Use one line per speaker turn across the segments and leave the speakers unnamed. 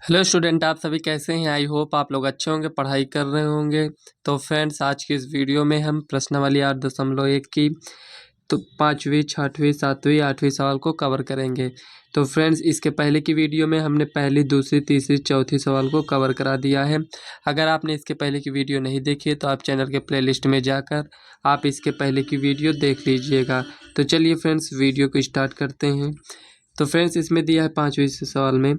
Hello student, आप सभी कैसे हैं। आई होप आप लोग अच्छे होंगे, पढ़ाई कर रहे होंगे। तो फ्रेंड्स, आज की इस वीडियो में हम प्रश्नावली 8.1 की तो 5वीं 6वीं 7वीं 8वीं सवाल को कवर करेंगे। तो फ्रेंड्स, इसके पहले की वीडियो में हमने पहली दूसरी तीसरी चौथी सवाल को कवर करा दिया है। अगर आपने इसके पहले की वीडियो नहीं देखी है तो आप चैनल के प्लेलिस्ट में जाकर आप इसके पहले की वीडियो देख लीजिएगा। तो चलिए फ्रेंड्स, वीडियो को स्टार्ट करते हैं। तो फ्रेंड्स, इसमें दिया है 5वीं सवाल में,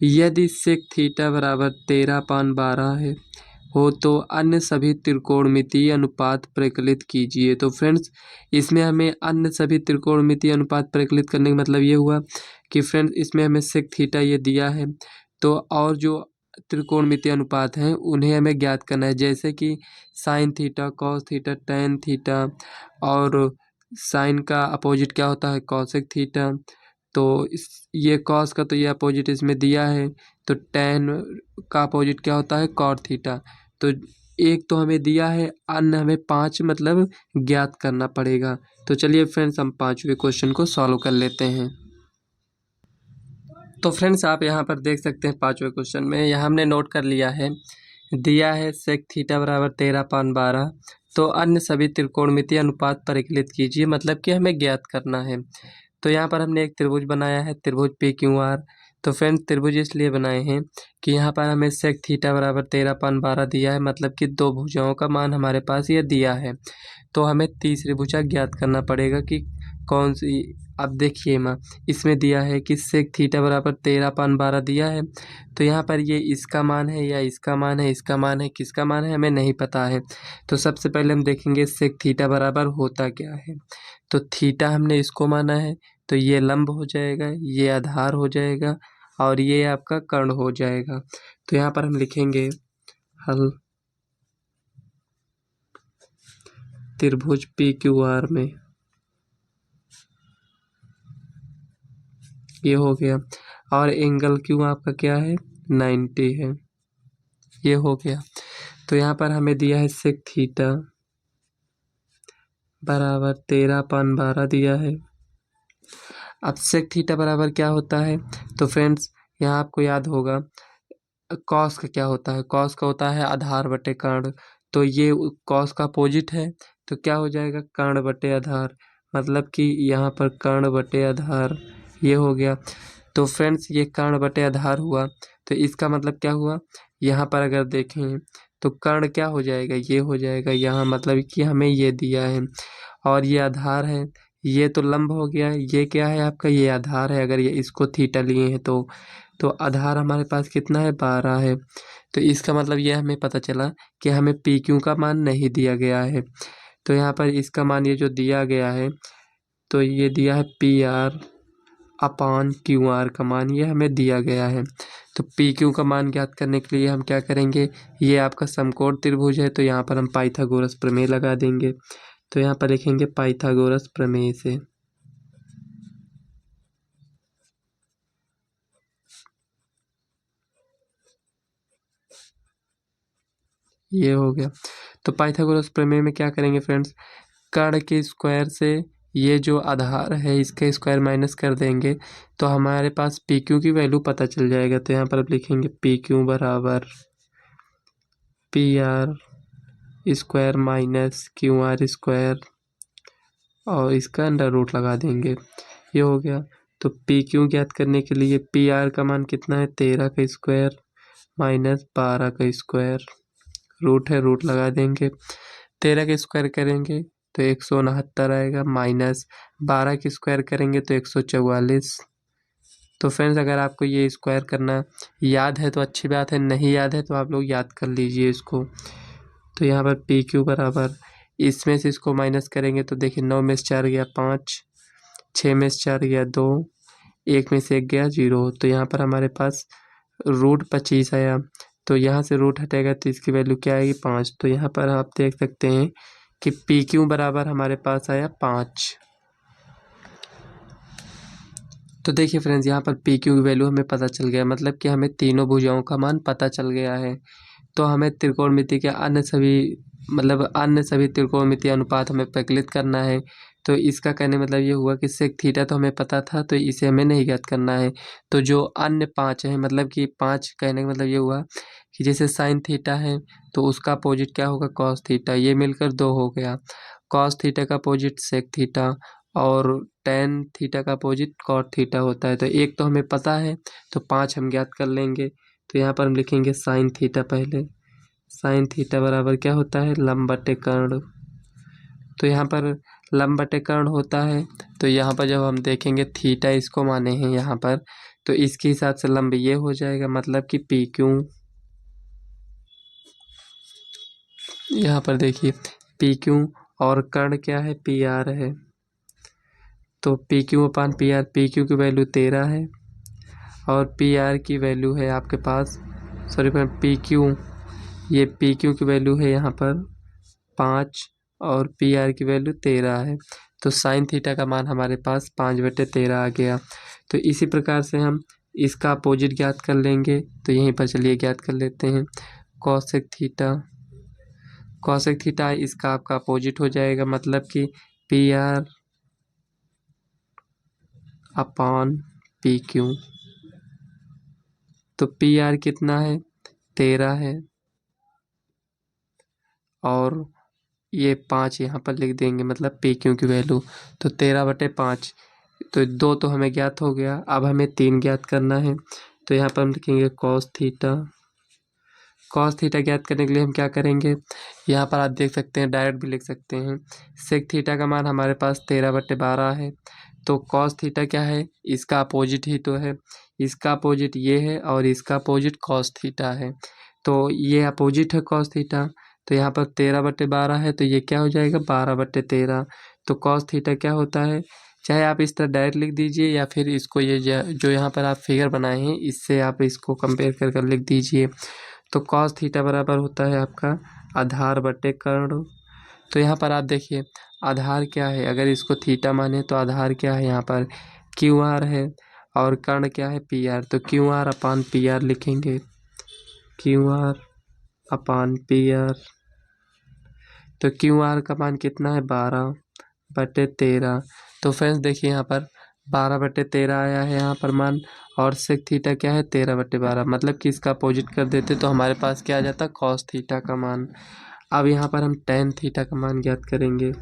यदि सेक थीटा बराबर 13/12 है हो तो अन्य सभी त्रिकोणमितीय अनुपात प्रकलित कीजिए। तो फ्रेंड्स, इसमें हमें अन्य सभी त्रिकोणमितीय अनुपात प्रकलित करने का मतलब ये हुआ कि फ्रेंड्स, इसमें हमें सेक थीटा ये दिया है, तो और जो त्रिकोणमितीय अनुपात हैं उन्हें हमें ज्ञात करना है, जैसे कि sine theta, cos theta, tan theta, और साइन का अपोजिट क्या होता है, कॉसेक थीटा। तो इस ये कॉस का तो ये अपोजिट इसमें दिया है, तो टैन का अपोजिट क्या होता है, कॉट थीटा। तो एक तो हमें दिया है, अन्य हमें 5 मतलब ज्ञात करना पड़ेगा। तो चलिए फ्रेंड्स, हम 5वें क्वेश्चन को सॉल्व कर लेते हैं। तो फ्रेंड्स, आप यहाँ पर देख सकते हैं 5वें क्वेश्चन में यहाँ हमने नोट कर लिया है, दिया है सेक थीटा बराबर 13/12, तो अन्य सभी त्रिकोणमितीय अनुपात परिकलित कीजिए, मतलब कि हमें ज्ञात करना है। तो यहाँ पर हमने एक त्रिभुज बनाया है, त्रिभुज PQR। तो फ्रेंड्स, त्रिभुज इसलिए बनाए हैं कि यहाँ पर हमें सेक थीटा बराबर 13/12 दिया है, मतलब कि दो भुजाओं का मान हमारे पास ये दिया है। तो हमें तीसरी भुजा ज्ञात करना पड़ेगा कि कौन सी। अब देखिए माँ, इसमें दिया है कि सेक थीटा बराबर 13/12 दिया है, तो यहाँ पर ये इसका मान है या इसका मान है, इसका मान है, किसका मान है हमें नहीं पता है। तो सबसे पहले हम देखेंगे सेक थीटा बराबर होता क्या है। तो थीटा हमने इसको माना है, तो ये लंब हो जाएगा, ये आधार हो जाएगा, और ये आपका कर्ण हो जाएगा। तो यहाँ पर हम लिखेंगे हल त्रिभुज PQR में, ये हो गया। और एंगल क्यू आपका क्या है, 90 है, ये हो गया। तो यहाँ पर हमें दिया है सेक थीटा बराबर 13/12 दिया है। अब सेक थीटा बराबर क्या होता है, तो फ्रेंड्स यहाँ आपको याद होगा कॉस का क्या होता है, कॉस का होता है आधार बटे कर्ण। तो ये कॉस का अपोजिट है, तो क्या हो जाएगा, कर्ण बटे आधार, मतलब कि यहाँ पर कर्ण बटे आधार, ये हो गया। तो फ्रेंड्स, ये कर्ण बटे आधार हुआ, तो इसका मतलब क्या हुआ, यहाँ पर अगर देखें तो कर्ण क्या हो जाएगा, ये हो जाएगा यहाँ, मतलब कि हमें ये दिया है और ये आधार है, ये तो लंब हो गया, ये क्या है आपका, ये आधार है। अगर ये इसको थीटा लिए हैं तो आधार हमारे पास कितना है, 12 है। तो इसका मतलब ये हमें पता चला कि हमें PQ का मान नहीं दिया गया है। तो यहाँ पर इसका मान ये जो दिया गया है, तो ये दिया है PR/QR का मान ये हमें दिया गया है। तो PQ का मान ज्ञात करने के लिए हम क्या करेंगे, ये आपका समकोण त्रिभुज है, तो यहाँ पर हम पाइथागोरस प्रमेय लगा देंगे। तो यहाँ पर लिखेंगे पाइथागोरस प्रमेय से, ये हो गया। तो पाइथागोरस प्रमेय में क्या करेंगे फ्रेंड्स, कर्ण के स्क्वायर से ये जो आधार है इसका स्क्वायर माइनस कर देंगे, तो हमारे पास PQ की वैल्यू पता चल जाएगा। तो यहाँ पर अब लिखेंगे PQ बराबर PR square minus QR square, और इसका अंडर रूट लगा देंगे, ये हो गया। तो PQ ज्ञात करने के लिए PR का मान कितना है, 13 का स्क्वायर माइनस 12 का स्क्वायर, रूट है, रूट लगा देंगे। 13 का स्क्वायर करेंगे तो 169 आएगा, माइनस 12 की स्क्वायर करेंगे तो 144। तो फ्रेंड्स, अगर आपको ये स्क्वायर करना याद है तो अच्छी बात है, नहीं याद है तो आप लोग याद कर लीजिए इसको। तो यहाँ पर PQ बराबर, इसमें से इसको माइनस करेंगे तो देखिए 9 में से 4 गया 5, 6 में से 4 गया 2, 1 में से 1 गया 0। तो यहाँ पर हमारे पास रूट 25 आया, तो यहाँ से रूट हटेगा तो इसकी वैल्यू क्या आएगी, 5। तो यहाँ पर आप देख सकते हैं कि PQ बराबर हमारे पास आया 5। तो देखिए फ्रेंड्स, यहाँ पर PQ की वैल्यू हमें पता चल गया, मतलब कि हमें तीनों भुजाओं का मान पता चल गया है। तो हमें त्रिकोणमिति के अन्य सभी त्रिकोणमितीय अनुपात हमें प्रकलित करना है। तो इसका कहने मतलब ये हुआ कि सेक थीटा तो हमें पता था, तो इसे हमें नहीं ज्ञात करना है। तो जो अन्य 5 हैं, मतलब कि 5 कहने का मतलब ये हुआ कि जैसे साइन थीटा है तो उसका अपोजिट क्या होगा, कॉस थीटा, ये मिलकर 2 हो गया। कॉस थीटा का अपोजिट सेक थीटा और टेन थीटा का अपोजिट कॉट थीटा होता है। तो एक तो हमें पता है, तो 5 हम ज्ञात कर लेंगे। तो यहाँ पर हम लिखेंगे साइन थीटा पहले। साइन थीटा बराबर क्या होता है, लंब बटे कर्ण। तो यहाँ पर लंब बटे कर्ण होता है, तो यहाँ पर जब हम देखेंगे थीटा इसको माने हैं यहाँ पर, तो इसके हिसाब से लंब ये हो जाएगा, मतलब कि पी क्यू। यहाँ पर देखिए पी क्यू और कर्ण क्या है, पी आर है। तो पी क्यू अपान पी आर, पी क्यू की वैल्यू 13 है और पी आर की वैल्यू है आपके पास, सॉरी पी क्यू, ये पी क्यू की वैल्यू है यहाँ पर 5 और पी आर की वैल्यू 13 है। तो साइन थीटा का मान हमारे पास 5/13 आ गया। तो इसी प्रकार से हम इसका अपोजिट ज्ञात कर लेंगे। तो यहीं पर चलिए ज्ञात कर लेते हैं। कॉसेक थीटा, कॉसेक थीटा इसका आपका अपोजिट हो जाएगा, मतलब कि P R upon P Q. तो पी आर कितना है, 13 है और ये 5 यहाँ पर लिख देंगे, मतलब पी क्यू की वैल्यू। तो 13/5, तो 2 तो हमें ज्ञात हो गया, अब हमें 3 ज्ञात करना है। तो यहाँ पर हम लिखेंगे कॉस थीटा। कॉस थीटा ज्ञात करने के लिए हम क्या करेंगे, यहाँ पर आप देख सकते हैं, डायरेक्ट भी लिख सकते हैं। सेक थीटा का मान हमारे पास 13/12 है। तो कॉस थीटा क्या है, इसका अपोजिट ही तो है, इसका अपोजिट ये है और इसका अपोजिट कॉस थीटा है। तो ये अपोजिट है कॉस थीटा, तो यहाँ पर 13/12 है, तो ये क्या हो जाएगा, 12/13। तो कॉस थीटा क्या होता है, चाहे आप इस तरह डायरेक्ट लिख दीजिए या फिर इसको ये जो यहाँ पर आप फिगर बनाए हैं इससे आप इसको कंपेयर कर लिख दीजिए। तो कॉस थीटा बराबर होता है आपका आधार बटे कर्ण। तो यहाँ पर आप देखिए आधार क्या है, अगर इसको थीटा माने तो आधार क्या है, यहाँ पर क्यू आर है और कर्ण क्या है, पी आर। तो Q R upon P R लिखेंगे, Q R upon P R. तो क्यू आर का मान कितना है, 12/13। तो फ्रेंड्स देखिए यहाँ पर 12/13 आया है यहाँ पर मान, और सेक थीटा क्या है, 13/12, मतलब कि इसका अपोजिट कर देते तो हमारे पास क्या आ जाता, कॉस थीटा का मान। अब यहाँ पर हम टेन थीटा का मान ज्ञात करेंगे।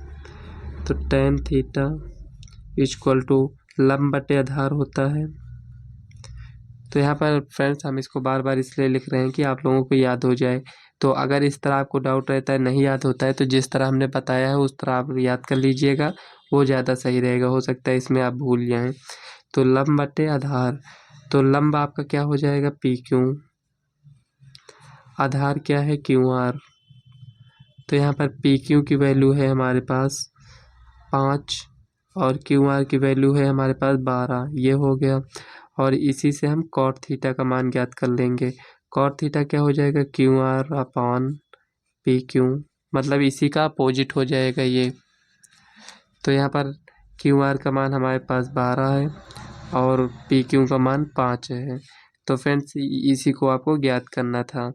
तो टेन थीटा इक्वल टू लंब बटे आधार होता है। तो यहाँ पर फ्रेंड्स हम इसको बार बार इसलिए लिख रहे हैं कि आप लोगों को याद हो जाए। तो अगर इस तरह आपको डाउट रहता है, नहीं याद होता है, तो जिस तरह हमने बताया है उस तरह आप याद कर लीजिएगा, वो ज़्यादा सही रहेगा। हो सकता है इसमें आप भूल जाएं। तो लंब बटे आधार, तो लंब आपका क्या हो जाएगा, पी क्यू, आधार क्या है, क्यू आर। तो यहाँ पर पी क्यू की वैल्यू है हमारे पास 5 और क्यू आर की वैल्यू है हमारे पास 12, ये हो गया। और इसी से हम कॉट थीटा का मान ज्ञात कर लेंगे। कॉट थीटा क्या हो जाएगा, Q R upon P Q, मतलब इसी का अपोजिट हो जाएगा ये। तो यहाँ पर क्यू आर का मान हमारे पास 12 है और पी क्यू का मान 5 है। तो फ्रेंड्स इसी को आपको ज्ञात करना था,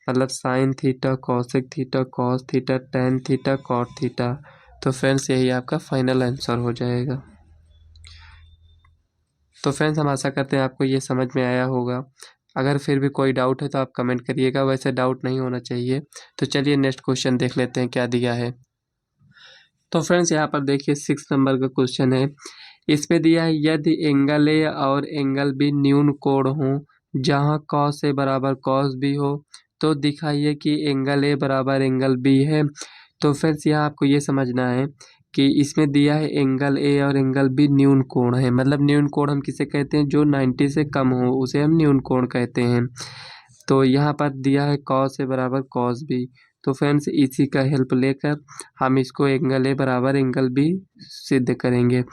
मतलब sine theta, cosec theta, cos theta, tan theta, cot theta. तो फ्रेंड्स यही आपका फाइनल आंसर हो जाएगा। तो फ्रेंड्स हम आशा करते हैं आपको ये समझ में आया होगा। अगर फिर भी कोई डाउट है तो आप कमेंट करिएगा, वैसे डाउट नहीं होना चाहिए। तो चलिए नेक्स्ट क्वेश्चन देख लेते हैं क्या दिया है। तो फ्रेंड्स यहाँ पर देखिए 6 नंबर का क्वेश्चन है। इसमें दिया है यदि एंगल ए और एंगल बी न्यून कोण हो जहाँ कॉस ए बराबर कॉस बी हो तो दिखाइए कि एंगल ए बराबर एंगल बी है। तो फ्रेंड्स यहाँ आपको ये समझना है कि इसमें दिया है एंगल ए और एंगल बी न्यून कोण है, मतलब न्यून कोण हम किसे कहते हैं, जो 90 से कम हो उसे हम न्यून कोण कहते हैं। तो यहाँ पर दिया है कॉस ए बराबर कॉस बी। तो फ्रेंड्स इसी का हेल्प लेकर हम इसको एंगल ए बराबर एंगल बी सिद्ध करेंगे।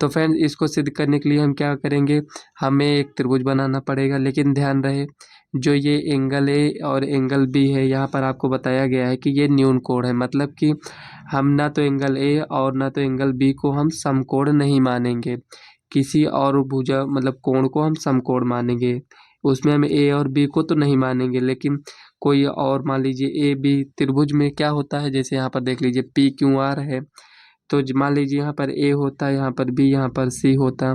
तो फ्रेंड्स इसको सिद्ध करने के लिए हम क्या करेंगे, हमें एक त्रिभुज बनाना पड़ेगा। लेकिन ध्यान रहे जो ये एंगल ए और एंगल बी है यहाँ पर आपको बताया गया है कि ये न्यून कोण है, मतलब कि हम ना तो एंगल ए और ना तो एंगल बी को हम समकोण नहीं मानेंगे, किसी और भुजा मतलब कोण को हम समकोण मानेंगे। उसमें हम ए और बी को तो नहीं मानेंगे, लेकिन कोई और मान लीजिए ए बी त्रिभुज में क्या होता है, जैसे यहाँ पर देख लीजिए पी क्यू आर है, तो मान लीजिए यहाँ पर ए होता, यहाँ पर बी, यहाँ पर सी होता,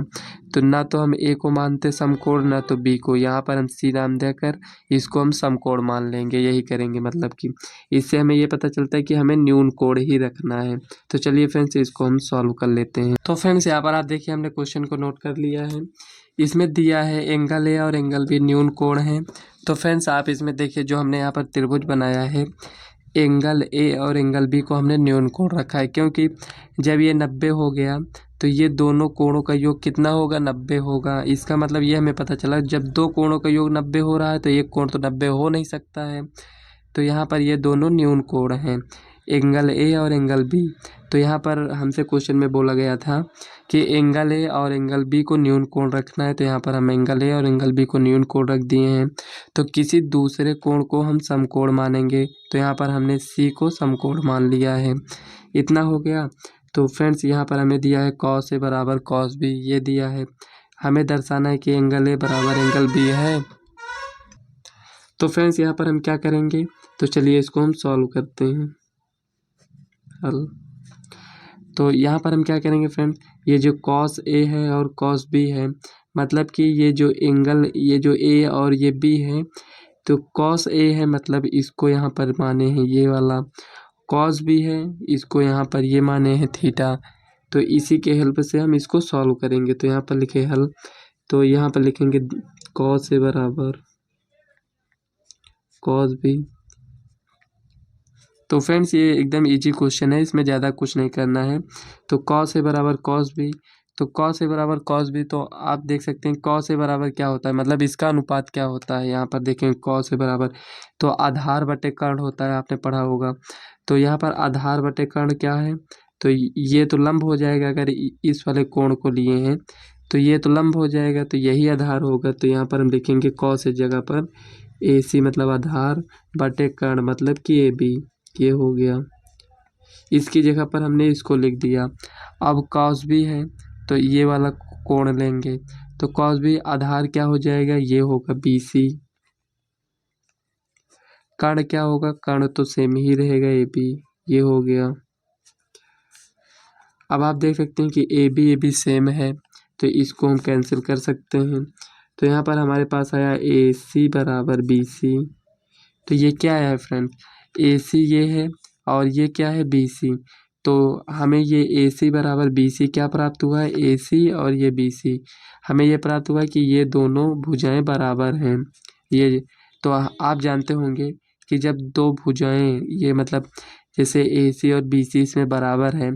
तो ना तो हम ए को मानते समकोण ना तो बी को, यहाँ पर हम सी नाम देकर इसको हम समकोण मान लेंगे। यही करेंगे, मतलब कि इससे हमें ये पता चलता है कि हमें न्यून कोण ही रखना है। तो चलिए फ्रेंड्स इसको हम सॉल्व कर लेते हैं। तो फ्रेंड्स यहाँ पर आप देखिए हमने क्वेश्चन को नोट कर लिया है। इसमें दिया है एंगल ए और एंगल बी न्यून कोण है। तो फ्रेंड्स आप इसमें देखिए जो हमने यहाँ पर त्रिभुज बनाया है, एंगल ए और एंगल बी को हमने न्यून कोण रखा है, क्योंकि जब ये 90 हो गया तो ये दोनों कोणों का योग कितना होगा, 90 होगा। इसका मतलब ये हमें पता चला जब दो कोणों का योग 90 हो रहा है तो एक कोण तो 90 हो नहीं सकता है। तो यहाँ पर ये दोनों न्यून कोण हैं, एंगल ए और एंगल बी। तो यहाँ पर हमसे क्वेश्चन में बोला गया था कि एंगल ए और एंगल बी को न्यून कोण रखना है, तो यहाँ पर हम एंगल ए और एंगल बी को न्यून कोण रख दिए हैं। तो किसी दूसरे कोण को हम समकोण मानेंगे, तो यहाँ पर हमने सी को समकोण मान लिया है। इतना हो गया। तो फ्रेंड्स यहाँ पर हमें दिया है कॉस ए बराबर कॉस बी, ये दिया है। हमें दर्शाना है कि एंगल ए बराबर एंगल बी है। तो फ्रेंड्स यहाँ पर हम क्या करेंगे, तो चलिए इसको हम सॉल्व करते हैं हल। तो यहाँ पर हम क्या करेंगे फ्रेंड्स, ये जो कॉस ए है और कॉस बी है, मतलब कि ये जो एंगल, ये जो ए और ये बी है, तो कॉस ए है मतलब इसको यहाँ पर माने हैं ये वाला, कॉस बी है इसको यहाँ पर ये माने हैं थीटा। तो इसी के हेल्प से हम इसको सॉल्व करेंगे। तो यहाँ पर लिखे हल, तो यहाँ पर लिखेंगे कॉस ए बराबर कॉस बी। तो फ्रेंड्स ये एकदम इजी क्वेश्चन है, इसमें ज़्यादा कुछ नहीं करना है। तो कॉस ए बराबर कॉस बी, तो कॉस ए बराबर कॉस बी, तो आप देख सकते हैं कॉस ए बराबर क्या होता है, मतलब इसका अनुपात क्या होता है। यहाँ पर देखें कॉस ए बराबर तो आधार बटे कर्ण होता है, आपने पढ़ा होगा। तो यहाँ पर आधार बटे कर्ण क्या है, तो ये तो लंब हो जाएगा, अगर इस वाले कोण को लिए हैं तो ये तो लंब हो जाएगा, तो यही आधार होगा। तो यहाँ पर हम लिखेंगे कॉस ए जगह पर ए सी मतलब आधार बटे कर्ण मतलब कि ए बी, ये हो गया। इसकी जगह पर हमने इसको लिख दिया। अब कॉस बी है तो ये वाला कोण लेंगे, तो कॉस बी आधार क्या हो जाएगा, ये होगा बी सी। कर्ण क्या होगा, कर्ण तो सेम ही रहेगा ए बी, ये हो गया। अब आप देख सकते हैं कि ए बी सेम है, तो इसको हम कैंसिल कर सकते हैं। तो यहाँ पर हमारे पास आया ए सी बराबर बी सी। तो ये क्या है फ्रेंड्स, ए सी ये है और ये क्या है बी सी। तो हमें ये ए सी बराबर बी सी क्या प्राप्त हुआ है, ए सी और ये बी सी, हमें ये प्राप्त हुआ कि ये दोनों भुजाएं बराबर हैं। ये तो आप जानते होंगे कि जब दो भुजाएं, ये मतलब जैसे ए सी और बी सी इसमें बराबर है,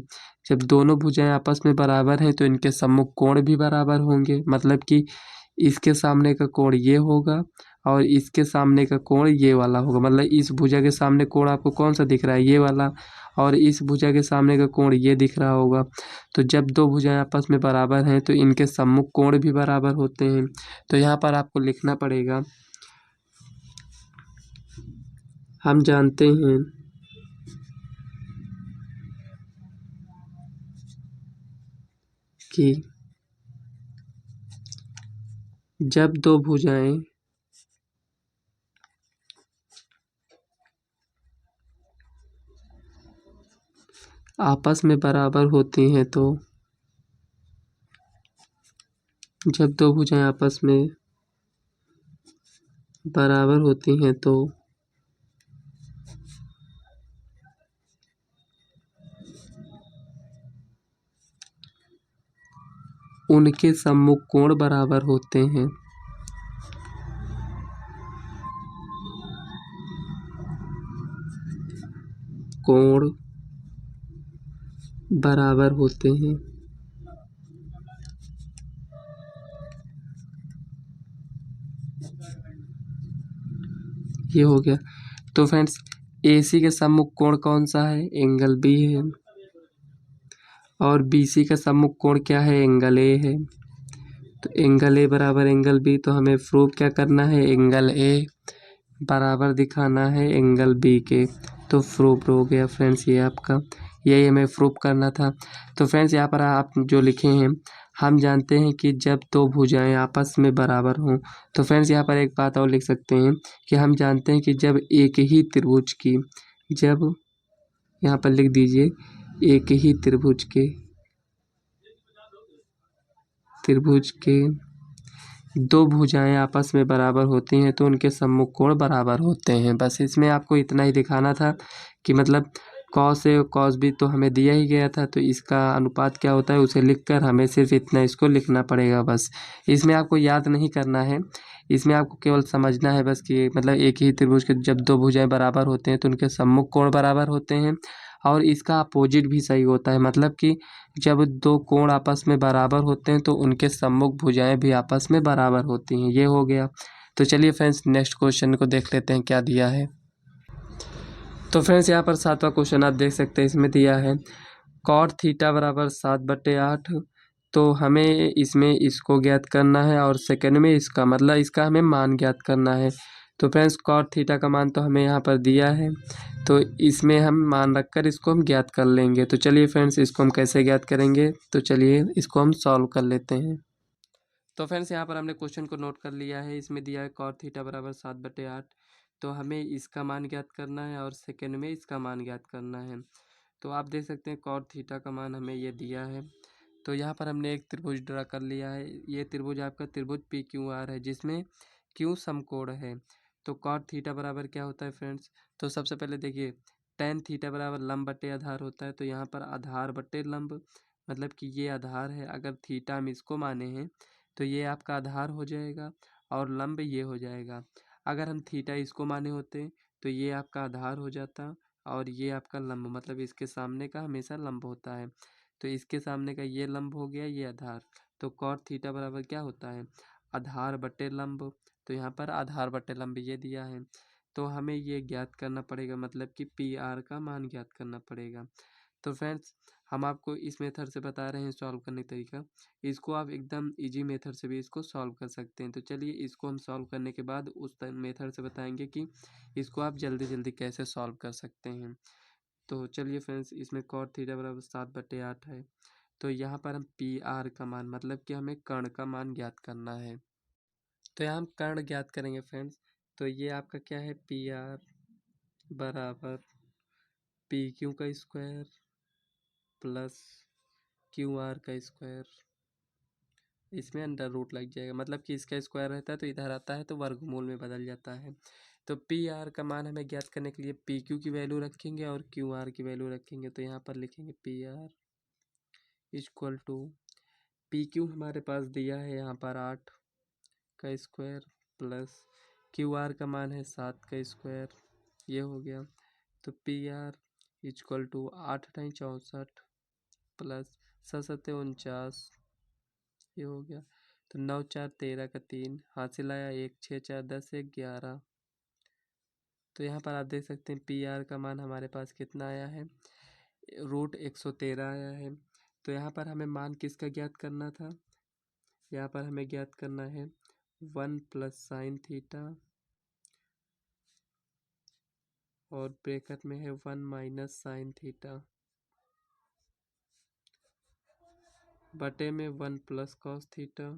जब दोनों भुजाएं आपस में बराबर हैं तो इनके सम्मुख कोण भी बराबर होंगे। मतलब कि इसके सामने का कोण ये होगा और इसके सामने का कोण ये वाला होगा। मतलब इस भुजा के सामने कोण आपको कौन सा दिख रहा है, ये वाला, और इस भुजा के सामने का कोण ये दिख रहा होगा। तो जब दो भुजाएं आपस में बराबर हैं तो इनके सम्मुख कोण भी बराबर होते हैं। तो यहाँ पर आपको लिखना पड़ेगा, हम जानते हैं कि जब दो भुजाएं आपस में बराबर होती हैं, तो जब दो भुजाएं आपस में बराबर होती हैं तो उनके सम्मुख कोण बराबर होते हैं। कोण बराबर होते हैं। ये हो गया। तो फ्रेंड्स ए सी के सम्मुख कोण कौन सा है, एंगल बी है, और बी सी का सम्मुख कोण क्या है, एंगल ए है। तो एंगल ए बराबर एंगल बी, तो हमें प्रूव क्या करना है, एंगल ए बराबर दिखाना है एंगल बी के। तो प्रूफ हो गया फ्रेंड्स, ये आपका, यही हमें प्रूफ करना था। तो फ्रेंड्स यहाँ पर आप जो लिखे हैं, हम जानते हैं कि जब दो भुजाएं आपस में बराबर हों, तो फ्रेंड्स यहाँ पर एक बात और लिख सकते हैं कि हम जानते हैं कि जब एक ही त्रिभुज की, जब यहाँ पर लिख दीजिए एक ही त्रिभुज के दो भुजाएं आपस में बराबर होती हैं तो उनके सम्मुख कोण बराबर होते हैं। बस इसमें आपको इतना ही दिखाना था कि मतलब कॉस ए और कॉस बी तो हमें दिया ही गया था, तो इसका अनुपात क्या होता है उसे लिखकर हमें सिर्फ इतना इसको लिखना पड़ेगा। बस इसमें आपको याद नहीं करना है, इसमें आपको केवल समझना है बस कि मतलब एक ही त्रिभुज के जब दो भुजाएं बराबर होते हैं तो उनके सम्मुख कोण बराबर होते हैं। और इसका अपोजिट भी सही होता है, मतलब कि जब दो कोण आपस में बराबर होते हैं तो उनके सम्मुख भुजाएं भी आपस में बराबर होती हैं। ये हो गया। तो चलिए फ्रेंड्स नेक्स्ट क्वेश्चन को देख लेते हैं क्या दिया है। तो फ्रेंड्स यहाँ पर 7वां क्वेश्चन आप देख सकते हैं, इसमें दिया है कॉट थीटा बराबर 7/8। तो हमें इसमें इसको ज्ञात करना है और सेकंड में इसका मतलब इसका हमें मान ज्ञात करना है। तो फ्रेंड्स कॉट थीटा का मान तो हमें यहाँ पर दिया है, तो इसमें हम मान रखकर इसको हम ज्ञात कर लेंगे। तो चलिए फ्रेंड्स इसको हम कैसे ज्ञात करेंगे, तो चलिए इसको हम सॉल्व कर लेते हैं। तो फ्रेंड्स यहाँ पर हमने क्वेश्चन को नोट कर लिया है, इसमें दिया है कॉट थीटा बराबर 7/8। तो हमें इसका मान ज्ञात करना है और सेकंड में इसका मान ज्ञात करना है। तो आप देख सकते हैं कॉट थीटा का मान हमें ये दिया है। तो यहाँ पर हमने एक त्रिभुज ड्रा कर लिया है, ये त्रिभुज आपका त्रिभुज PQR है जिसमें Q समकोण है। तो कॉट थीटा बराबर क्या होता है फ्रेंड्स, तो सबसे पहले देखिए टेन थीटा बराबर लंब बटे आधार होता है। तो यहाँ पर आधार बटे लंब, मतलब कि ये आधार है, अगर थीटा हम इसको माने हैं तो ये आपका आधार हो जाएगा और लंब ये हो जाएगा। अगर हम थीटा इसको माने होते तो ये आपका आधार हो जाता और ये आपका लंब, मतलब इसके सामने का हमेशा लंब होता है। तो इसके सामने का ये लंब हो गया, ये आधार। तो कॉट थीटा बराबर क्या होता है, आधार बटे लंब। तो यहाँ पर आधार बटे लंब ये दिया है, तो हमें ये ज्ञात करना पड़ेगा, मतलब कि PR का मान ज्ञात करना पड़ेगा। तो फ्रेंड्स हम आपको इस मेथड से बता रहे हैं सॉल्व करने का तरीका, इसको आप एकदम इजी मेथड से भी इसको सॉल्व कर सकते हैं। तो चलिए इसको हम सॉल्व करने के बाद उस मेथड से बताएंगे कि इसको आप जल्दी जल्दी कैसे सॉल्व कर सकते हैं। तो चलिए फ्रेंड्स इसमें कॉट थीटा बराबर 7/8 है। तो यहाँ पर हम PR का मान, मतलब कि हमें कर्ण का मान ज्ञात करना है। तो यहाँ हम कर्ण ज्ञात करेंगे फ्रेंड्स। तो ये आपका क्या है, PR बराबर PQ का स्क्वायर प्लस QR का स्क्वायर, इसमें अंडर रूट लग जाएगा, मतलब कि इसका स्क्वायर रहता है तो इधर आता है तो वर्गमूल में बदल जाता है। तो PR का मान हमें ज्ञात करने के लिए PQ की वैल्यू रखेंगे और QR की वैल्यू रखेंगे। तो यहाँ पर लिखेंगे PR इक्वल टू PQ हमारे पास दिया है यहाँ पर 8 का स्क्वायर प्लस QR का मान है 7 का स्क्वायर, ये हो गया। तो PR इक्वल टू 8×9 = 64 प्लस 7×7 = 49, ये हो गया। तो 9×4 = 13 का 3 हासिल आया 1, 6×4 = 10, 1 11। तो यहाँ पर आप देख सकते हैं PR का मान हमारे पास कितना आया है, √113 आया है। तो यहाँ पर हमें मान किसका ज्ञात करना था, यहाँ पर हमें ज्ञात करना है 1 + sin थीटा और ब्रैकेट में है 1 - sin थीटा बटे में 1 + cos थीटा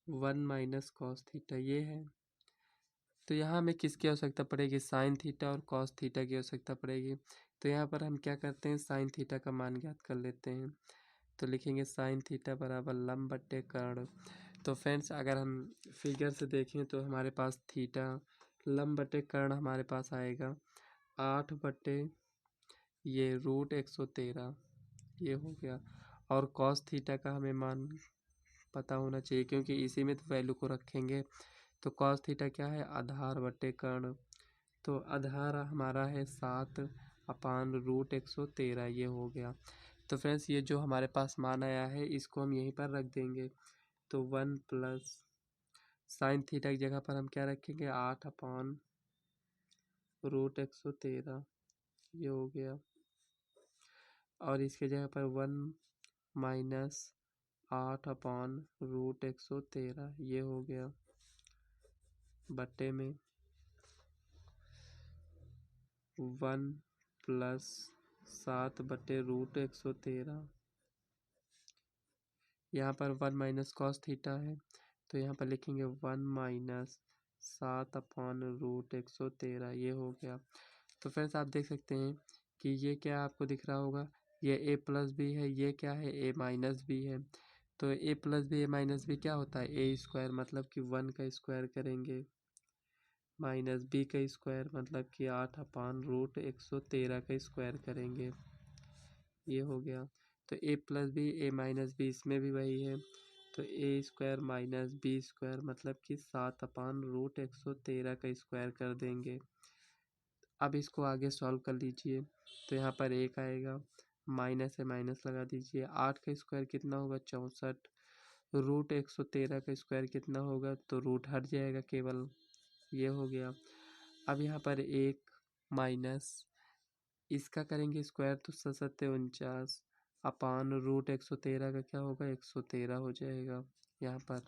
1 - cos थीटा, ये है। तो यहाँ हमें किसकी आवश्यकता पड़ेगी, साइन थीटा और कॉस थीटा की आवश्यकता पड़ेगी। तो यहाँ पर हम क्या करते हैं, साइन थीटा का मान ज्ञात कर लेते हैं। तो लिखेंगे साइन थीटा बराबर लंब बटे कर्ण। तो फ्रेंड्स अगर हम फिगर से देखें तो हमारे पास थीटा लंब बटे कर्ण हमारे पास आएगा 8 बटे ये √113, ये हो गया। और कॉस थीटा का हमें मान पता होना चाहिए क्योंकि इसी में तो वैल्यू को रखेंगे। तो कॉस थीटा क्या है, आधार बटे कर्ण। तो आधार हमारा है 7/√113, ये हो गया। तो फ्रेंड्स ये जो हमारे पास मान आया है इसको हम यहीं पर रख देंगे। तो 1 + साइन थीटा की जगह पर हम क्या रखेंगे, 8/√113, ये हो गया। और इसके जगह पर 1 - 8/√113, ये हो गया बटे में 1 + 7/√113। यहाँ पर 1 - cos थीटा है तो यहाँ पर लिखेंगे 1 - 7/√113, ये हो गया। तो फ्रेंड्स आप देख सकते हैं कि ये क्या आपको दिख रहा होगा, ये ए प्लस बी है, ये क्या है, ए माइनस बी है। तो ए प्लस बी ए माइनस बी क्या होता है, ए स्क्वायर, मतलब कि 1 का स्क्वायर करेंगे, माइनस बी का स्क्वायर मतलब कि 8/√113 का स्क्वायर करेंगे, ये हो गया। तो ए प्लस बी ए माइनस बी, इसमें भी वही है, तो ए स्क्वायर माइनस बी स्क्वायर मतलब कि 7/√113 का स्क्वायर कर देंगे। अब इसको आगे सॉल्व कर लीजिए, तो यहाँ पर एक आएगा, माइनस है माइनस लगा दीजिए, 8 का स्क्वायर कितना होगा 64, √113 का स्क्वायर कितना होगा, तो रूट हट जाएगा केवल, ये हो गया। अब यहाँ पर एक माइनस इसका करेंगे स्क्वायर तो 7×49 √113 का क्या होगा 113 हो जाएगा यहाँ पर।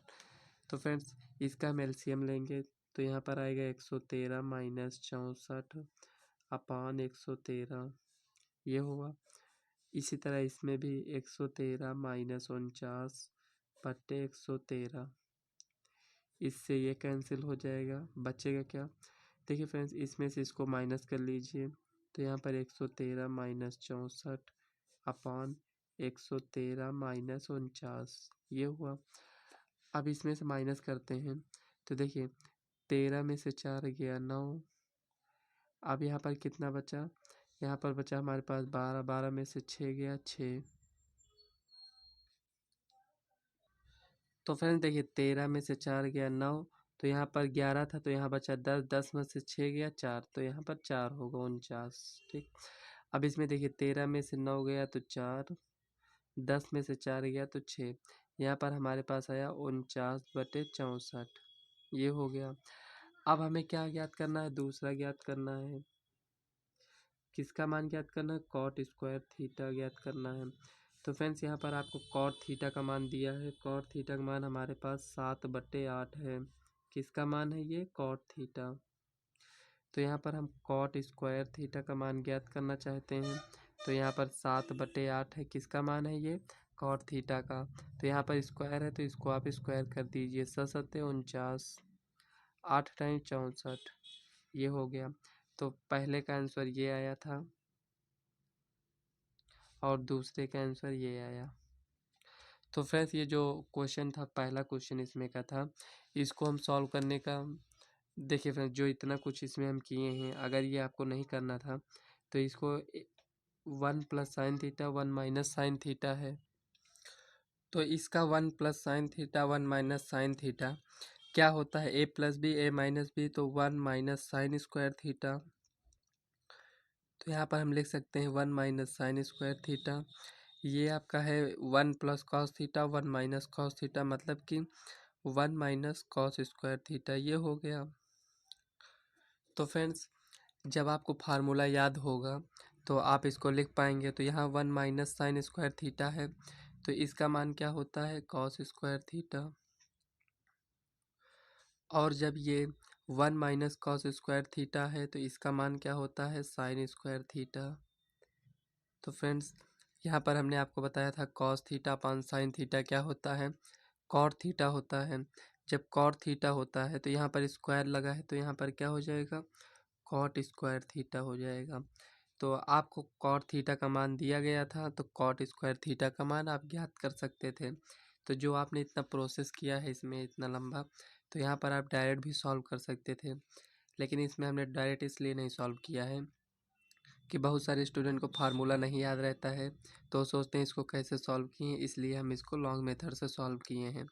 तो फ्रेंड्स इसका हम एलसीएम लेंगे, तो यहाँ पर आएगा 113 माइनस 64/113, ये हुआ। इसी तरह इसमें भी 113 माइनस 49/113, इससे ये कैंसिल हो जाएगा, बचेगा क्या, देखिए फ्रेंड्स इसमें से इसको माइनस कर लीजिए, तो यहाँ पर 113 माइनस 64/113 माइनस 49, ये हुआ। अब इसमें से माइनस करते हैं, तो देखिए 13 में से 4 गया 9, अब यहाँ पर कितना बचा, यहाँ पर बचा हमारे पास 12, 12 में से 6 गया 6। तो फ्रेंड्स देखिए 13 में से 4 गया 9, तो यहाँ पर 11 था, तो यहाँ बचा 10, 10 में से 6 गया 4, तो यहाँ पर 4 होगा 49, ठीक। अब इसमें देखिए 13 में से 9 गया तो 4, 10 में से 4 गया तो 6, यहाँ पर हमारे पास आया 49/64, ये हो गया। अब हमें क्या ज्ञात करना है, दूसरा ज्ञात करना है, किसका मान ज्ञात करना है, कॉट स्क्वायर थीटा ज्ञात करना है। तो फ्रेंड्स यहाँ पर आपको कॉट थीटा का मान दिया है, कॉट थीटा का मान हमारे पास 7/8 है, किसका मान है ये, कॉट थीटा। तो यहाँ पर हम कॉट स्क्वायर थीटा का मान ज्ञात करना चाहते हैं, तो यहाँ पर 7/8 है, किसका मान है ये, कॉट थीटा का। तो यहाँ पर स्क्वायर है तो इसको आप स्क्वायर कर दीजिए, 7×7 = 49, 8 टाइम 64, ये हो गया। तो पहले का आंसर ये आया था और दूसरे का आंसर ये आया। तो फ्रेंड्स ये जो क्वेश्चन था, पहला क्वेश्चन इसमें का था, इसको हम सॉल्व करने का, देखिए फ्रेंड्स जो इतना कुछ इसमें हम किए हैं, अगर ये आपको नहीं करना था तो इसको 1 + sin थीटा 1 - sin थीटा है, तो इसका 1 + sin थीटा 1 - sin थीटा क्या होता है, a + b a - b, तो 1 - sin स्क्वायर थीटा, तो यहाँ पर हम लिख सकते हैं 1 - sin स्क्वायर थीटा। ये आपका है 1 + cos थीटा 1 - cos थीटा, मतलब कि 1 - cos स्क्वायर थीटा, ये हो गया। तो फ्रेंड्स जब आपको फार्मूला याद होगा तो आप इसको लिख पाएंगे, तो यहाँ 1 - sin स्क्वायर थीटा है, तो इसका मान क्या होता है, cos स्क्वायर थीटा, और जब ये 1 - cos स्क्वायर थीटा है तो इसका मान क्या होता है, sin स्क्वायर थीटा। तो फ्रेंड्स यहाँ पर हमने आपको बताया था cos theta upon sin theta क्या होता है, cot थीटा होता है। जब cot थीटा होता है तो यहाँ पर स्क्वायर लगा है, तो यहाँ पर क्या हो जाएगा, cot स्क्वायर थीटा हो जाएगा। तो आपको cot थीटा का मान दिया गया था, तो cot स्क्वायर थीटा का मान आप ज्ञात कर सकते थे। तो जो आपने इतना प्रोसेस किया है इसमें इतना लंबा, तो यहाँ पर आप डायरेक्ट भी सॉल्व कर सकते थे, लेकिन इसमें हमने डायरेक्ट इसलिए नहीं सॉल्व किया है कि बहुत सारे स्टूडेंट को फार्मूला नहीं याद रहता है, तो सोचते हैं इसको कैसे सॉल्व किए, इसलिए हम इसको लॉन्ग मेथड से सॉल्व किए हैं।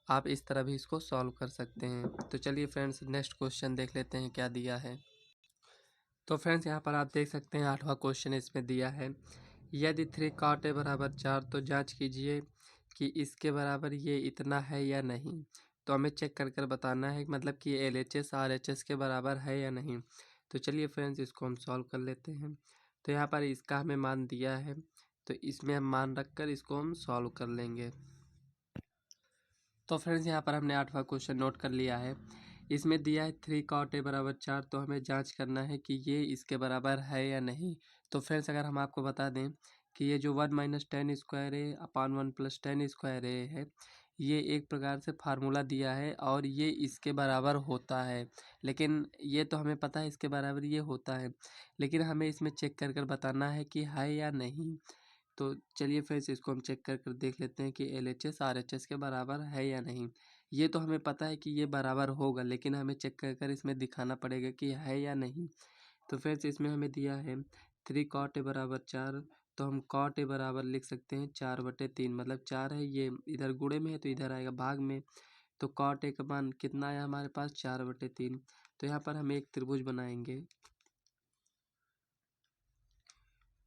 आप इस तरह भी इसको सॉल्व कर सकते हैं। तो चलिए फ्रेंड्स नेक्स्ट क्वेश्चन देख लेते हैं क्या दिया है। तो फ्रेंड्स यहाँ पर आप देख सकते हैं 8वां क्वेश्चन इसमें दिया है, यदि 3 cot a = 4 तो जांच कीजिए कि इसके बराबर ये इतना है या नहीं। तो हमें चेक कर कर बताना है, मतलब कि LHS RHS के बराबर है या नहीं। तो चलिए फ्रेंड्स इसको हम सॉल्व कर लेते हैं। तो यहाँ पर इसका हमें मान दिया है, तो इसमें हम मान रख कर इसको हम सॉल्व कर लेंगे। तो फ्रेंड्स यहाँ पर हमने 8वां क्वेश्चन नोट कर लिया है, इसमें दिया है 3 cot a = 4, तो हमें जांच करना है कि ये इसके बराबर है या नहीं। तो फ्रेंड्स अगर हम आपको बता दें कि ये जो 1 - tan² a upon 1 + tan² a है, ये एक प्रकार से फार्मूला दिया है और ये इसके बराबर होता है, लेकिन ये तो हमें पता है इसके बराबर ये होता है, लेकिन हमें इसमें चेक कर कर बताना है कि है या नहीं। तो चलिए फ्रेंड्स इसको हम चेक कर कर देख लेते हैं कि LHS RHS के बराबर है या नहीं। ये तो हमें पता है कि ये बराबर होगा, लेकिन हमें चेक कर कर इसमें दिखाना पड़ेगा कि है या नहीं। तो फ्रेंड्स इसमें हमें दिया है 3 cot A बराबर 4, तो हम cot A बराबर लिख सकते हैं 4/3, मतलब 4 है, ये इधर गुणे में है तो इधर आएगा भाग में। तो cot A का मान कितना आया हमारे पास 4/3। तो यहाँ पर हम एक त्रिभुज बनाएंगे।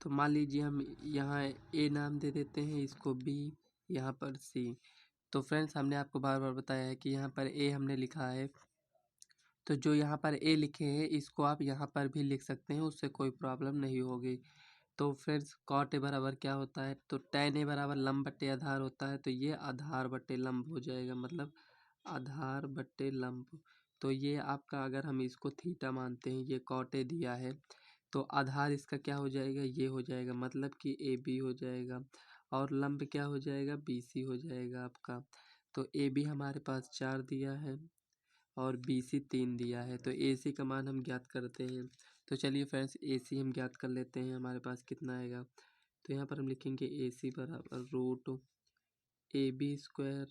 तो मान लीजिए हम यहाँ A नाम दे देते हैं, इसको B, यहाँ पर C। तो फ्रेंड्स हमने आपको बार बार बताया है कि यहाँ पर A हमने लिखा है, तो जो यहाँ पर A लिखे हैं इसको आप यहाँ पर भी लिख सकते हैं, उससे कोई प्रॉब्लम नहीं होगी। तो फ्रेंड्स cot A बराबर क्या होता है, तो tan A बराबर लंब बट्टे आधार होता है, तो ये आधार बट्टे लंब हो जाएगा, मतलब आधार बट्टे लंब। तो ये आपका, अगर हम इसको थीटा मानते हैं, ये cot A दिया है, तो आधार इसका क्या हो जाएगा, ये हो जाएगा, मतलब कि AB हो जाएगा, और लंब क्या हो जाएगा, BC हो जाएगा आपका। तो AB हमारे पास 4 दिया है और BC 3 दिया है, तो AC का मान हम ज्ञात करते हैं। तो चलिए फ्रेंड्स AC हम ज्ञात कर लेते हैं, हमारे पास कितना आएगा। तो यहाँ पर हम लिखेंगे AC बराबर √AB²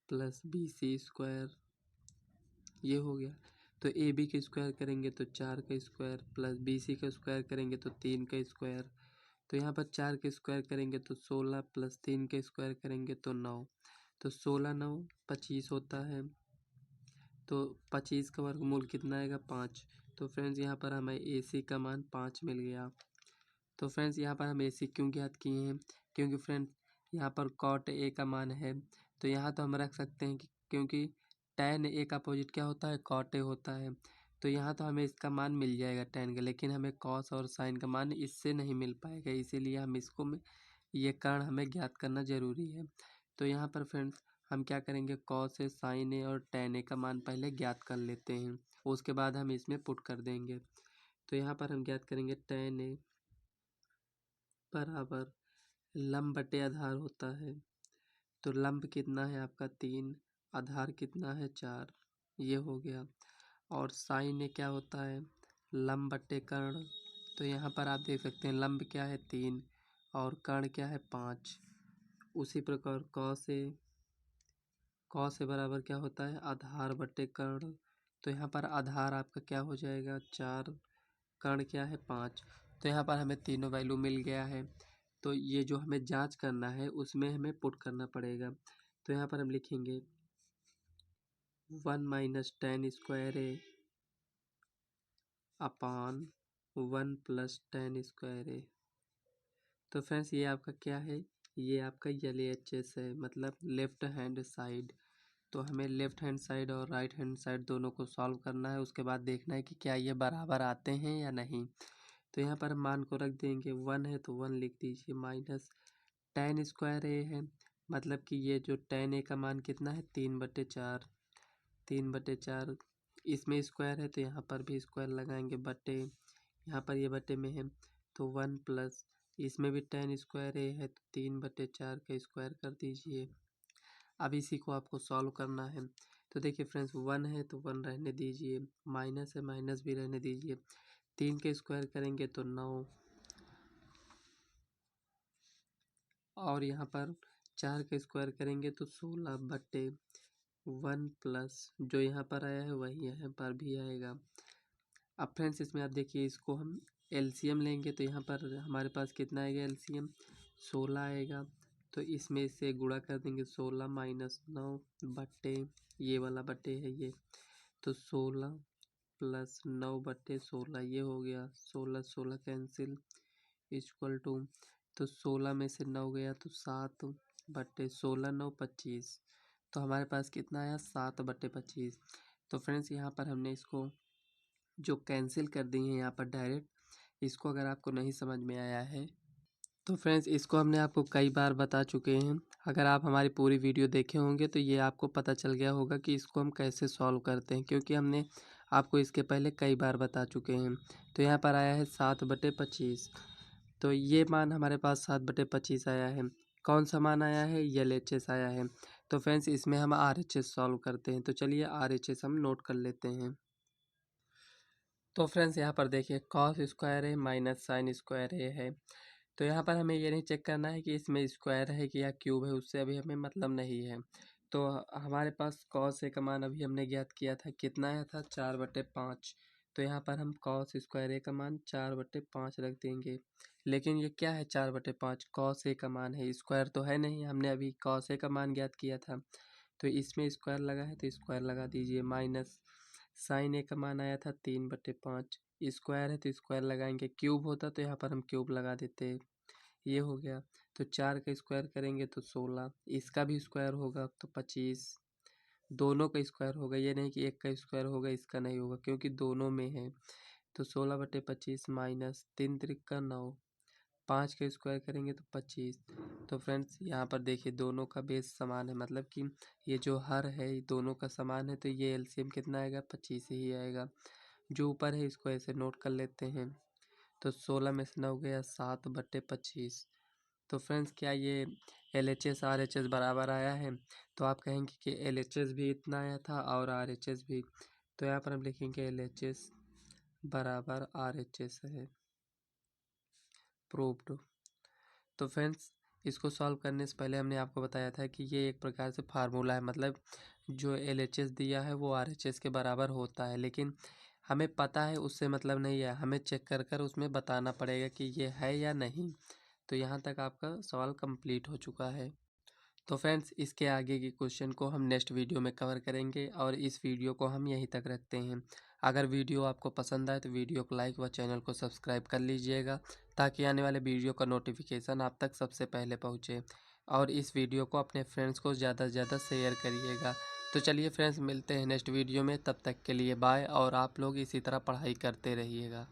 प्लस BC², ये हो गया। तो AB का स्क्वायर करेंगे तो 4 का स्क्वायर, प्लस BC का स्क्वायर करेंगे तो 3 का स्क्वायर। तो यहाँ पर 4 का स्क्वायर करेंगे तो 16, प्लस 3 का स्क्वायर करेंगे तो 9। तो 16 9 25 होता है, तो 25 का वर्गमूल कितना आएगा, 5। तो फ्रेंड्स यहाँ पर हमें AC का मान 5 मिल गया। तो फ्रेंड्स यहाँ पर हम AC क्यों ज्ञात किए हैं, क्योंकि फ्रेंड्स यहाँ पर cot A का मान है, तो यहाँ तो हम रख सकते हैं कि क्योंकि tan A का अपोजिट क्या होता है, cot A होता है। तो यहाँ तो हमें इसका मान मिल जाएगा tan का, लेकिन हमें cos और sin का मान इससे नहीं मिल पाएगा, इसीलिए हम इसको ये कारण हमें ज्ञात करना ज़रूरी है। तो यहाँ पर फ्रेंड्स हम क्या करेंगे, cos A, sin A और tan A का मान पहले ज्ञात कर लेते हैं, उसके बाद हम इसमें पुट कर देंगे। तो यहाँ पर हम ज्ञात करेंगे tan A बराबर लंब बटे आधार होता है, तो लंब कितना है आपका 3, आधार कितना है 4, ये हो गया। और साइन ए क्या होता है, लंब बटे कर्ण, तो यहाँ पर आप देख सकते हैं लंब क्या है 3 और कर्ण क्या है 5। उसी प्रकार कॉस ए बराबर क्या होता है, आधार बटे कर्ण, तो यहाँ पर आधार आपका क्या हो जाएगा 4, कर्ण क्या है 5। तो यहाँ पर हमें तीनों वैल्यू मिल गया है। तो ये जो हमें जांच करना है उसमें हमें पुट करना पड़ेगा। तो यहाँ पर हम लिखेंगे 1 minus tan² A upon 1 plus tan² A। तो फ्रेंड्स ये आपका क्या है, ये आपका LHS है, मतलब लेफ्ट हैंड साइड। तो हमें लेफ्ट हैंड साइड और राइट हैंड साइड दोनों को सॉल्व करना है, उसके बाद देखना है कि क्या ये बराबर आते हैं या नहीं। तो यहाँ पर हम मान को रख देंगे, 1 है तो 1 लिख दीजिए, माइनस tan² A है, मतलब कि ये जो tan A का मान कितना है 3/4, 3/4, इसमें स्क्वायर है तो यहाँ पर भी स्क्वायर लगाएंगे, बटे यहाँ पर ये बटे में है तो 1 प्लस इसमें भी tan² A है तो 3/4 का स्क्वायर कर दीजिए। अब इसी को आपको सॉल्व करना है। तो देखिए फ्रेंड्स 1 है तो 1 रहने दीजिए, माइनस है माइनस भी रहने दीजिए, 3 का स्क्वायर करेंगे तो 9, और यहाँ पर 4 का स्क्वायर करेंगे तो 16/1 प्लस जो यहाँ पर आया है वही यहाँ पर भी आएगा। अब फ्रेंड्स इसमें आप देखिए, इसको हम LCM लेंगे तो यहाँ पर हमारे पास कितना आएगा, LCM 16 आएगा। तो इसमें से गुणा कर देंगे, 16 माइनस 9 बट्टे ये वाला बट्टे है ये, तो 16 प्लस 9/16, ये हो गया, 16 16 कैंसिल, इक्वल टू, तो 16 में से 9 गया तो 7/16, 9 25, तो हमारे पास कितना आया 7/25। तो फ्रेंड्स यहाँ पर हमने इसको जो कैंसिल कर दी है यहाँ पर डायरेक्ट, इसको अगर आपको नहीं समझ में आया है तो फ्रेंड्स इसको हमने आपको कई बार बता चुके हैं। अगर आप हमारी पूरी वीडियो देखे होंगे तो ये आपको पता चल गया होगा कि इसको हम कैसे सॉल्व करते हैं, क्योंकि हमने आपको इसके पहले कई बार बता चुके हैं। तो यहाँ पर आया है 7/25, तो ये मान हमारे पास 7/25 आया है। कौन सा मान आया है, LHS आया है। तो फ्रेंड्स इसमें हम RHS सॉल्व करते हैं। तो चलिए RHS हम नोट कर लेते हैं। तो फ्रेंड्स यहाँ पर देखिए कॉस स्क्वायर है माइनस साइन स्क्वायर है। तो यहाँ पर हमें ये नहीं चेक करना है कि इसमें स्क्वायर है कि या क्यूब है, उससे अभी हमें मतलब नहीं है। तो हमारे पास कॉस ए का मान अभी हमने ज्ञात किया था, कितना आया था 4/5। तो यहाँ पर हम कॉस स्क्वायर ए का मान 4/5 रख देंगे। लेकिन ये क्या है 4/5, कॉस ए का मान है, स्क्वायर तो है नहीं। हमने अभी कॉस ए का मान ज्ञात किया था, तो इसमें स्क्वायर लगा है तो स्क्वायर लगा दीजिए। माइनस साइन ए का मान आया था 3/5, स्क्वायर है तो स्क्वायर लगाएंगे, क्यूब होता तो यहाँ पर हम क्यूब लगा देते। ये हो गया। तो 4 का स्क्वायर करेंगे तो 16, इसका भी स्क्वायर होगा तो 25, दोनों का स्क्वायर होगा। ये नहीं कि एक का स्क्वायर होगा इसका नहीं होगा, क्योंकि दोनों में है। तो 16/25 माइनस 3×3 = 9, 5 का स्क्वायर करेंगे तो 25। तो फ्रेंड्स यहाँ पर देखिए दोनों का बेस समान है, मतलब कि ये जो हर है ये दोनों का समान है, तो ये एलसीएम कितना आएगा 25 ही आएगा। जो ऊपर है इसको ऐसे नोट कर लेते हैं। तो 16 में से 9 गया 7/25। तो फ्रेंड्स क्या ये LHS RHS बराबर आया है? तो आप कहेंगे कि LHS भी इतना आया था और RHS भी। तो यहाँ पर हम लिखेंगे LHS बराबर RHS है, प्रूव्ड। तो फ्रेंड्स इसको सॉल्व करने से पहले हमने आपको बताया था कि ये एक प्रकार से फार्मूला है, मतलब जो LHS दिया है वो RHS के बराबर होता है। लेकिन हमें पता है उससे मतलब नहीं है, हमें चेक कर कर उसमें बताना पड़ेगा कि ये है या नहीं। तो यहाँ तक आपका सवाल कंप्लीट हो चुका है। तो फ्रेंड्स इसके आगे की क्वेश्चन को हम नेक्स्ट वीडियो में कवर करेंगे और इस वीडियो को हम यहीं तक रखते हैं। अगर वीडियो आपको पसंद आए तो वीडियो को लाइक व चैनल को सब्सक्राइब कर लीजिएगा, ताकि आने वाले वीडियो का नोटिफिकेशन आप तक सबसे पहले पहुँचे। और इस वीडियो को अपने फ्रेंड्स को ज़्यादा से ज़्यादा शेयर करिएगा। तो चलिए फ्रेंड्स मिलते हैं नेक्स्ट वीडियो में, तब तक के लिए बाय। और आप लोग इसी तरह पढ़ाई करते रहिएगा।